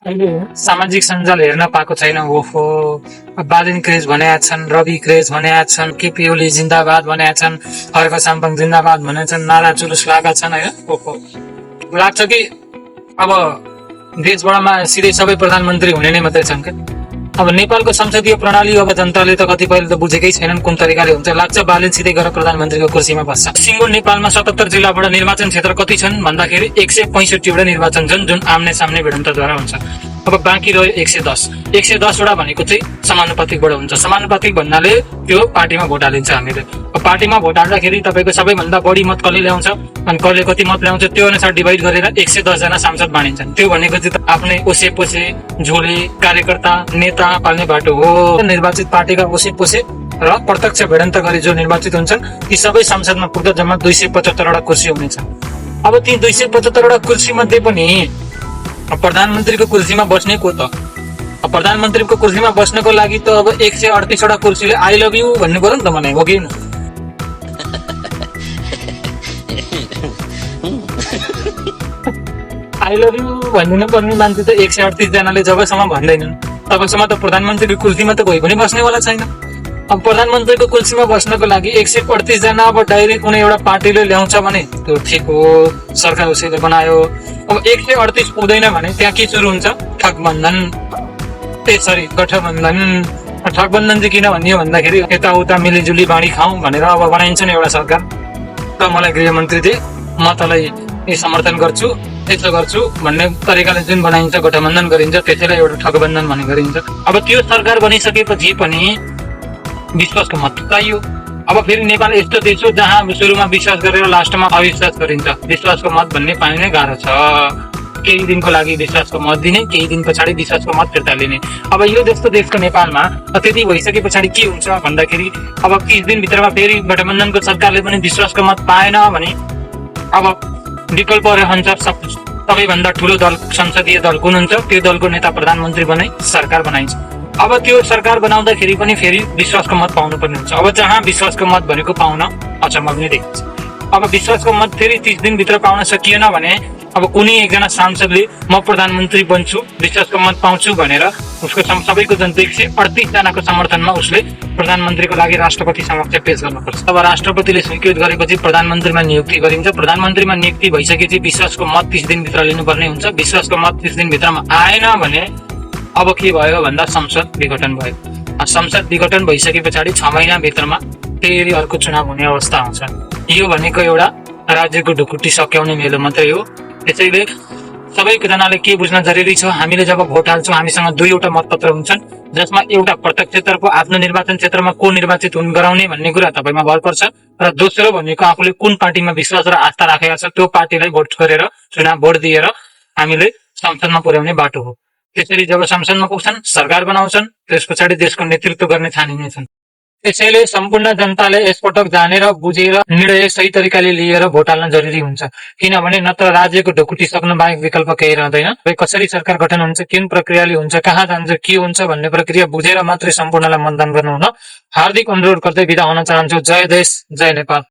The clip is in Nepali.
अहिले सामाजिक सञ्जाल हेर्न पाएको छैन। ओहो, बालिन क्रेज भनेका छन्, रवि क्रेज भनेका छन्, केपी ओली जिन्दाबाद भनेका छन्, हर्क साम्पङ जिन्दाबाद भनेका छन्, नारा जुलुस लगाएका छन् होइन। ओहो, लाग्छ कि अब देशबाटमा सिधै सबै प्रधानमन्त्री हुने नै मात्रै छन् क्या। अब नेपालको संसदीय प्रणाली अब जनताले त कतिपयले त बुझेकै छैनन् कुन तरिकाले हुन्छ। लाग्छ बालिन सिधै गएर प्रधानमन्त्रीको कुर्सीमा बस्छ। सिङ्गो नेपालमा 77 जिल्लाबाट निर्वाचन क्षेत्र कति छन् भन्दाखेरि 165 वटा निर्वाचन छन् जुन आम्ने सामने भिडन्तद्वारा हुन्छ। अब बाँकी रह्यो 110। 110 वटा भनेको चाहिँ समानुपातिकबाट हुन्छ। समानुपातिक भन्नाले त्यो पार्टीमा भोट हालिन्छ हामीले। पार्टीमा भोट हाल्दाखेरि तपाईँको सबैभन्दा बढी मत कसले ल्याउँछ अनि कसले कति मत ल्याउँछ त्यो अनुसार डिभाइड गरेर 110 जना सांसद बाँडिन्छन्। त्यो भनेको चाहिँ आफ्नै ओसे पोसे झोले कार्यकर्ता नेता पाल्ने बाटो हो। निर्वाचित पार्टीका ओसे पोसे र प्रत्यक्ष भिडन्त गरी जो निर्वाचित हुन्छन् ती सबै संसदमा पुग्दा जम्मा 275 वटा कुर्सी हुनेछ। अब ती 275 वटा कुर्सी मध्ये पनि प्रधानमन्त्रीको कुर्सीमा बस्ने को त? प्रधानमन्त्रीको कुर्सीमा बस्नको लागि त अब 138 वटा कुर्सीले आई लभ यू भन्नु पर्यो नि त मलाई, हो कि आई लभ यू भनिदिनु पर्ने मान्छे त 138 जनाले जबसम्म भन्दैनन् तबसम्म त प्रधानमन्त्रीको कुर्सीमा त कोही पनि बस्नेवाला छैन। अब प्रधानमन्त्रीको कुर्सीमा बस्नको लागि 138 जना अब डाइरेक्ट कुनै एउटा पार्टीले ल्याउँछ भने त्यो ठिक हो, सरकार उसैले बनायो। अब 138 पुग्दैन भने त्यहाँ के सुरु हुन्छ? ठगबन्धन, गठबन्धन। ठगबन्धन चाहिँ किन भनियो भन्दाखेरि यताउता मिलिजुली बाँडी खाउँ भनेर अब बनाइन्छ नि एउटा सरकार। त मलाई गृहमन्त्री दे, म तँलाई समर्थन गर्छु, यस्तो गर्छु भन्ने तरिकाले जुन बनाइन्छ, गठबन्धन गरिन्छ, त्यसैलाई एउटा ठगबन्धन भन्ने गरिन्छ। अब त्यो सरकार बनिसकेपछि पनि विश्वासको मत चाहियो। अब फेरि नेपाल यस्तो देश हो जहाँ सुरुमा विश्वास गरेर लास्टमा अविश्वास गरिन्छ। विश्वासको मत भन्ने पाइनै गाह्रो छ। केही दिनको लागि विश्वासको मत दिने, केही दिन पछाडि विश्वासको मत फिर्ता लिने। अब यो जस्तो देशको नेपालमा त्यति भइसके पछाडि के हुन्छ भन्दाखेरि अब 30 दिनभित्रमा फेरि गठबन्धनको सरकारले पनि विश्वासको मत पाएन भने अब विकल्प रहन्छ सबैभन्दा ठुलो दल, संसदीय दल कुन हुन्छ? त्यो दलको नेता प्रधानमन्त्री बनाइ सरकार बनाइन्छ। अब त्यो सरकार बनाउँदाखेरि पनि फेरि विश्वासको मत पाउनु पर्ने हुन्छ। अब जहाँ विश्वासको मत भनेको पाउन अचम्म पनि देखिन्छ। अब विश्वासको मत फेरि 30 दिनभित्र पाउन सकिएन भने अब कुनै एकजना सांसदले म प्रधानमन्त्री बन्छु, विश्वासको मत पाउँछु भनेर उसको सबैको जनता 138 जनाको समर्थनमा उसले प्रधानमन्त्रीको लागि राष्ट्रपति समक्ष पेश गर्नुपर्छ। अब राष्ट्रपतिले स्वीकृत गरेपछि प्रधानमन्त्रीमा नियुक्ति गरिन्छ। प्रधानमन्त्रीमा नियुक्ति भइसकेपछि विश्वासको मत 30 दिनभित्र लिनुपर्ने हुन्छ। विश्वासको मत 30 दिनभित्रमा आएन भने अब के भयो भन्दा संसद विघटन भयो। संसद विघटन भइसके पछाडि 6 महिनाभित्रमा फेरि अर्को चुनाव हुने अवस्था आउँछ। यो भनेको एउटा राज्यको ढुकुटी सक्याउने मेलो मात्रै हो। त्यसैले सबैजनाले के बुझ्न जरुरी छ, हामीले जब भोट हाल्छौँ हामीसँग 2 वटा मतपत्र हुन्छन् जसमा एउटा प्रत्यक्षतर्फ आफ्नो निर्वाचन क्षेत्रमा को निर्वाचित हुन गराउने भन्ने कुरा तपाईमा भर पर्छ र दोस्रो भनेको आफूले कुन पार्टीमा विश्वास र आस्था राखेका छ त्यो पार्टीलाई भोट गरेर भोट दिएर हामीले संसदमा पुर्याउने बाटो हो। त्यसरी जब संसदमा पुग्छन्, सरकार बनाउँछन्, त्यस पछाडि देशको नेतृत्व गर्ने ठानिनेछन्। त्यसैले सम्पूर्ण जनताले यसपटक जानेर बुझेर निर्णय सही तरिकाले लिएर भोट हाल्न जरुरी हुन्छ। किनभने नत्र राज्यको ढुकुटी सक्नु बाहेक विकल्प केही रहँदैन। कसरी सरकार गठन हुन्छ, कुन प्रक्रियाले हुन्छ, कहाँ जान्छ, के हुन्छ भन्ने प्रक्रिया बुझेर मात्रै सम्पूर्णलाई मतदान गर्नु हुन हार्दिक अनुरोध गर्दै बिदा हुन चाहन्छु। जय देश, जय नेपाल।